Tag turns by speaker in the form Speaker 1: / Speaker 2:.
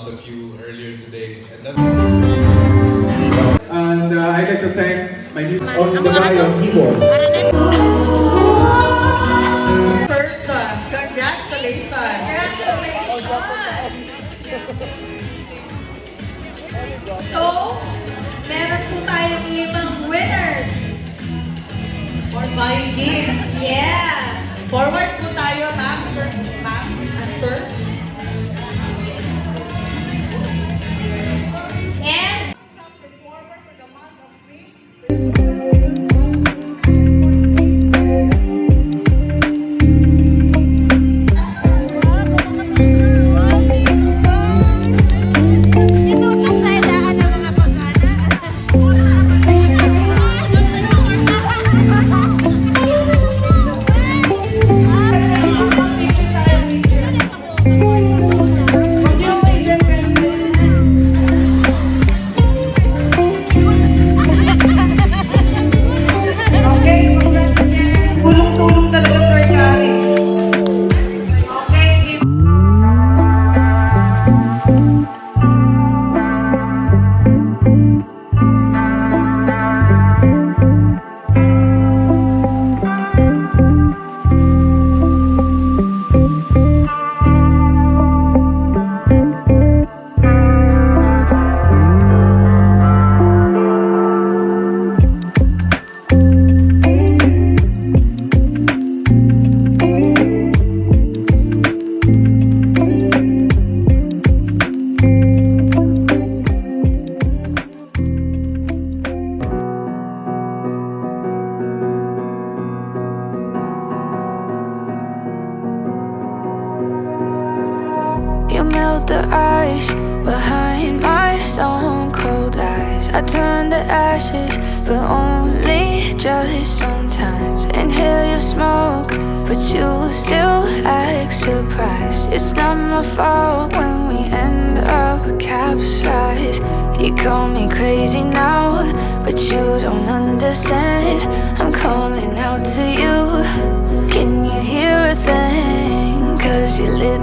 Speaker 1: lot of you earlier today. And
Speaker 2: I'd like to thank my new on the bio keyboards.
Speaker 3: Person, congratulations!
Speaker 4: So, meron po tayong 5 winners.
Speaker 3: For buying gifts.
Speaker 4: Yeah!
Speaker 3: Forward po tayo, ma'am. Ma'am and sir.
Speaker 4: And
Speaker 3: Performer for the month of May.
Speaker 4: tulong-tulong talaga, Sir Gary. Okay, see you.
Speaker 5: You melt the ice behind my stone cold eyes. I turn to ashes, but only just sometimes. Inhale your smoke, but you still act surprised. It's not my fault when we end up capsized. You call me crazy now, but you don't understand. I'm calling out to you. Can you hear a thing? 'Cause you lit